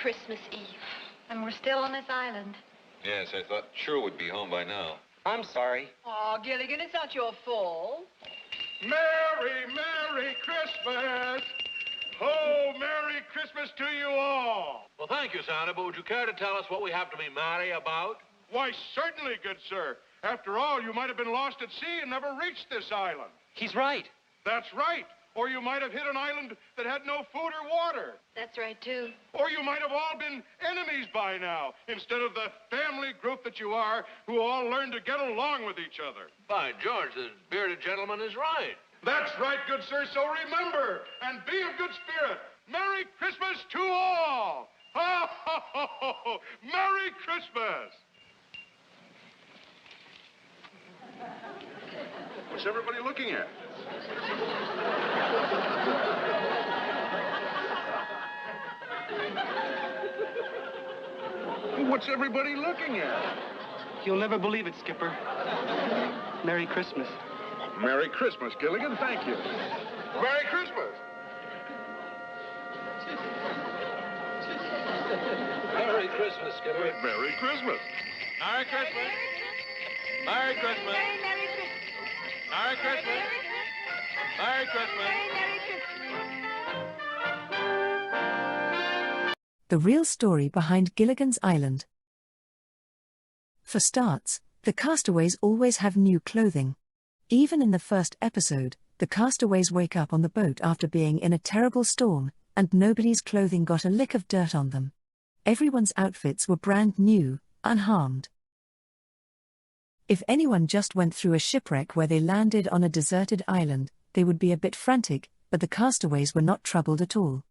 Christmas Eve. And we're still on this island. Yes, I thought Sherwood would be home by now. I'm sorry. Oh, Gilligan, it's not your fault. Merry Christmas! Oh, Merry Christmas to you all! Well, thank you, Santa, but would you care to tell us what we have to be merry about? Why, certainly, good sir. After all, you might have been lost at sea and never reached this island. He's right. That's right. Or you might have hit an island that had no food or water. That's right, too. Or you might have all been enemies by now, instead of the family group that you are, who all learned to get along with each other. By George, the bearded gentleman is right. That's right, good sir, so remember, and be of good spirit. Merry Christmas to all! Ha, ha, ha, ha, ha. Merry Christmas! What's everybody looking at? What's everybody looking at? You'll never believe it, Skipper. Merry Christmas. Merry Christmas, Gilligan. Thank you. Merry Christmas. Merry Christmas, Skipper. Merry Christmas. Merry Christmas. Merry Christmas. Merry Christmas. Merry Christmas. Merry Christmas. Merry Christmas. The real story behind Gilligan's Island. For starts, the castaways always have new clothing. Even in the first episode, the castaways wake up on the boat after being in a terrible storm, and nobody's clothing got a lick of dirt on them. Everyone's outfits were brand new, unharmed. If anyone just went through a shipwreck where they landed on a deserted island, they would be a bit frantic, but the castaways were not troubled at all.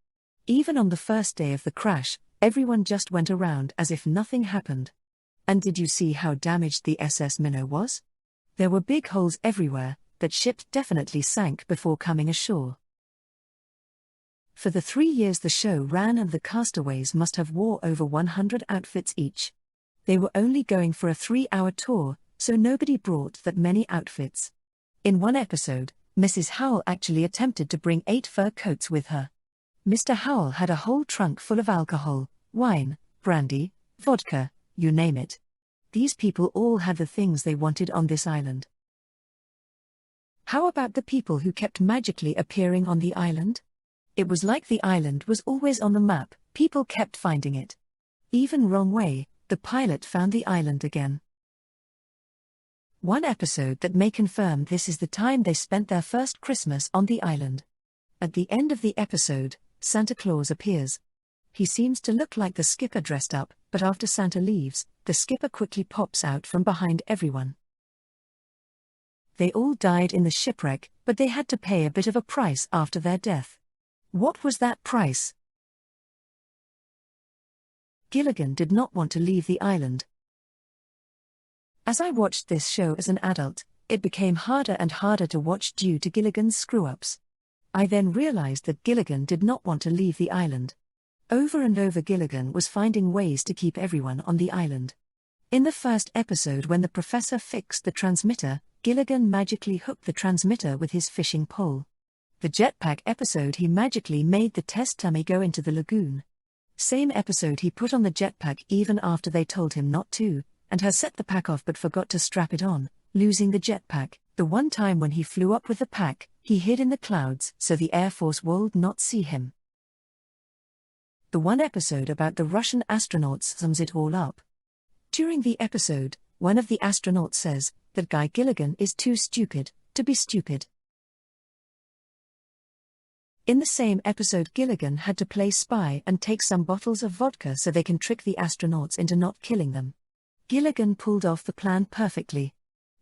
Even on the first day of the crash, everyone just went around as if nothing happened. And did you see how damaged the SS Minnow was? There were big holes everywhere. That ship definitely sank before coming ashore. For the 3 years the show ran, and the castaways must have wore over 100 outfits each. They were only going for a 3-hour tour, so nobody brought that many outfits. In one episode, Mrs. Howell actually attempted to bring 8 fur coats with her. Mr. Howell had a whole trunk full of alcohol, wine, brandy, vodka, you name it. These people all had the things they wanted on this island. How about the people who kept magically appearing on the island? It was like the island was always on the map, people kept finding it. Even wrong way, the pilot found the island again. One episode that may confirm this is the time they spent their first Christmas on the island. At the end of the episode, Santa Claus appears. He seems to look like the skipper dressed up, but after Santa leaves, the skipper quickly pops out from behind everyone. They all died in the shipwreck, but they had to pay a bit of a price after their death. What was that price? Gilligan did not want to leave the island. As I watched this show as an adult, it became harder and harder to watch due to Gilligan's screw-ups. I then realized that Gilligan did not want to leave the island. Over and over Gilligan was finding ways to keep everyone on the island. In the first episode, when the professor fixed the transmitter, Gilligan magically hooked the transmitter with his fishing pole. The jetpack episode, he magically made the test dummy go into the lagoon. Same episode, he put on the jetpack even after they told him not to, and has set the pack off but forgot to strap it on, losing the jetpack. The one time when he flew up with the pack, he hid in the clouds so the Air Force would not see him. The one episode about the Russian astronauts sums it all up. During the episode, one of the astronauts says that Guy Gilligan is too stupid to be stupid. In the same episode, Gilligan had to play spy and take some bottles of vodka so they can trick the astronauts into not killing them. Gilligan pulled off the plan perfectly.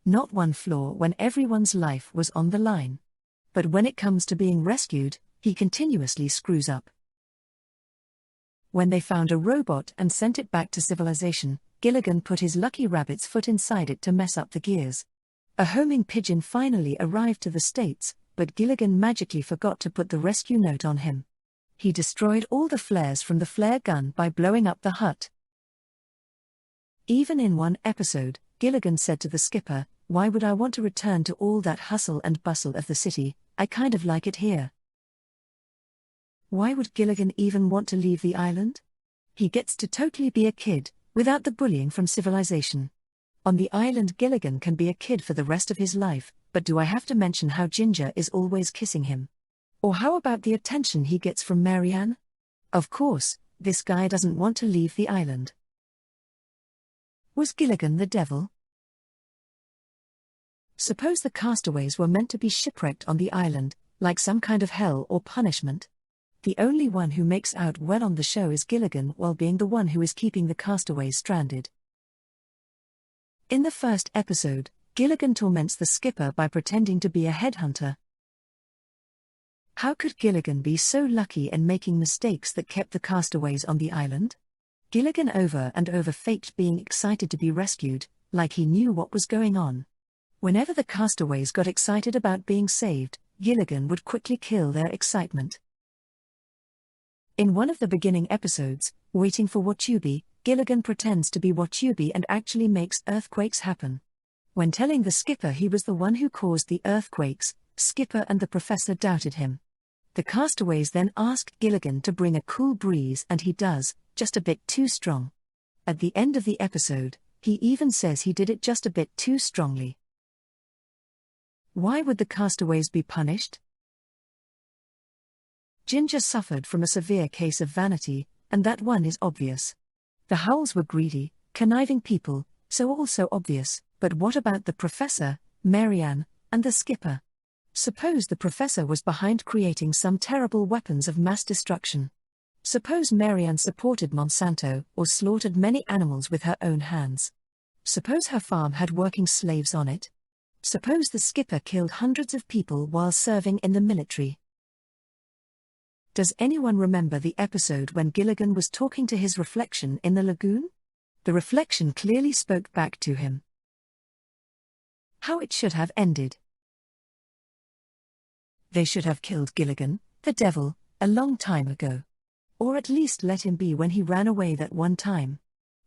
Not one flaw when everyone's life was on the line. But when it comes to being rescued, he continuously screws up. When they found a robot and sent it back to civilization, Gilligan put his lucky rabbit's foot inside it to mess up the gears. A homing pigeon finally arrived to the States, but Gilligan magically forgot to put the rescue note on him. He destroyed all the flares from the flare gun by blowing up the hut. Even in one episode, Gilligan said to the skipper, "Why would I want to return to all that hustle and bustle of the city? I kind of like it here." Why would Gilligan even want to leave the island? He gets to totally be a kid, without the bullying from civilization. On the island, Gilligan can be a kid for the rest of his life, but do I have to mention how Ginger is always kissing him? Or how about the attention he gets from Marianne? Of course, this guy doesn't want to leave the island. Was Gilligan the devil? Suppose the castaways were meant to be shipwrecked on the island, like some kind of hell or punishment. The only one who makes out well on the show is Gilligan, while being the one who is keeping the castaways stranded. In the first episode, Gilligan torments the skipper by pretending to be a headhunter. How could Gilligan be so lucky and making mistakes that kept the castaways on the island? Gilligan over and over faked being excited to be rescued, like he knew what was going on. Whenever the castaways got excited about being saved, Gilligan would quickly kill their excitement. In one of the beginning episodes, Waiting for Wachubee, Gilligan pretends to be Wachubee and actually makes earthquakes happen. When telling the skipper he was the one who caused the earthquakes, Skipper and the professor doubted him. The castaways then asked Gilligan to bring a cool breeze, and he does, just a bit too strong. At the end of the episode, he even says he did it just a bit too strongly. Why would the castaways be punished? Ginger suffered from a severe case of vanity, and that one is obvious. The Howells were greedy, conniving people, so also obvious, but what about the professor, Marianne, and the skipper? Suppose the professor was behind creating some terrible weapons of mass destruction. Suppose Marianne supported Monsanto or slaughtered many animals with her own hands. Suppose her farm had working slaves on it. Suppose the skipper killed hundreds of people while serving in the military. Does anyone remember the episode when Gilligan was talking to his reflection in the lagoon? The reflection clearly spoke back to him. How it should have ended. They should have killed Gilligan, the devil, a long time ago. Or at least let him be when he ran away that one time.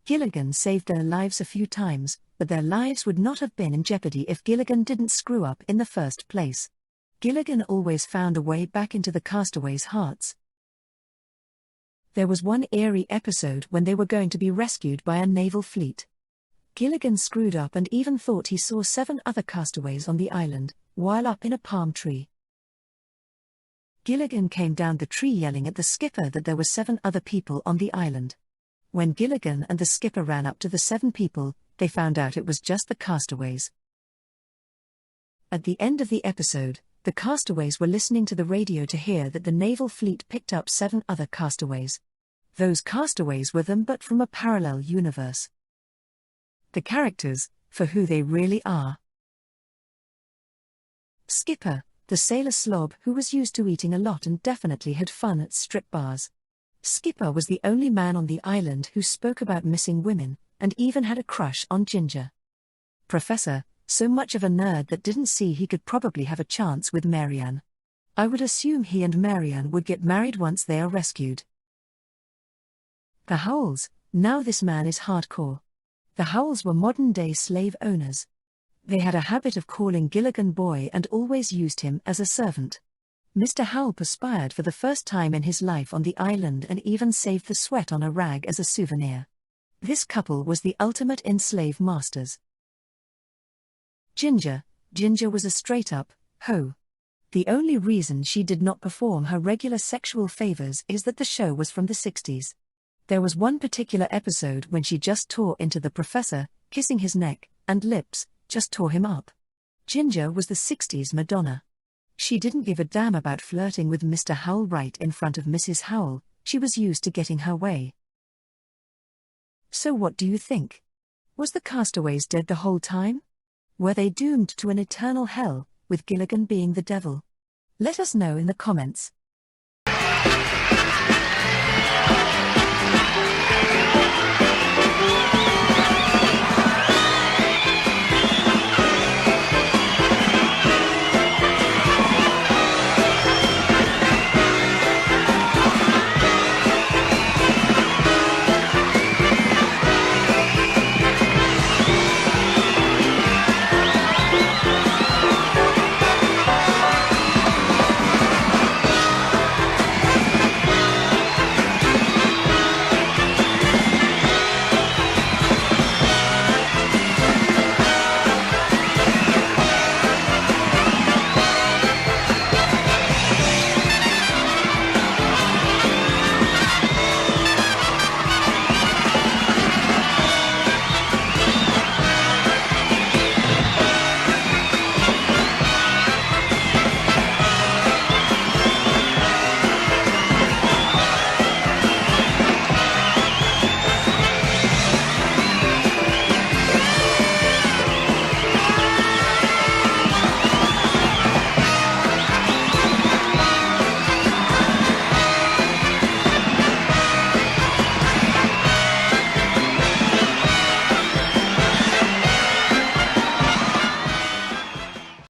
Gilligan saved their lives a few times, but their lives would not have been in jeopardy if Gilligan didn't screw up in the first place. Gilligan always found a way back into the castaways' hearts. There was one eerie episode when they were going to be rescued by a naval fleet. Gilligan screwed up and even thought he saw 7 other castaways on the island, while up in a palm tree. Gilligan came down the tree yelling at the skipper that there were 7 other people on the island. When Gilligan and the skipper ran up to the 7 people, they found out it was just the castaways. At the end of the episode, the castaways were listening to the radio to hear that the naval fleet picked up 7 other castaways. Those castaways were them, but from a parallel universe. The characters, for who they really are. Skipper, the sailor slob who was used to eating a lot and definitely had fun at strip bars. Skipper was the only man on the island who spoke about missing women, and even had a crush on Ginger. Professor, so much of a nerd that didn't see he could probably have a chance with Marianne. I would assume he and Marianne would get married once they are rescued. The Howells, now this man is hardcore. The Howells were modern-day slave owners. They had a habit of calling Gilligan boy and always used him as a servant. Mr. Howell perspired for the first time in his life on the island and even saved the sweat on a rag as a souvenir. This couple was the ultimate in slave masters. Ginger was a straight-up hoe. The only reason she did not perform her regular sexual favors is that the show was from the 60s. There was one particular episode when she just tore into the professor, kissing his neck and lips, just tore him up. Ginger was the 60s Madonna. She didn't give a damn about flirting with Mr. Howell right in front of Mrs. Howell, she was used to getting her way. So what do you think? Was the castaways dead the whole time? Were they doomed to an eternal hell, with Gilligan being the devil? Let us know in the comments.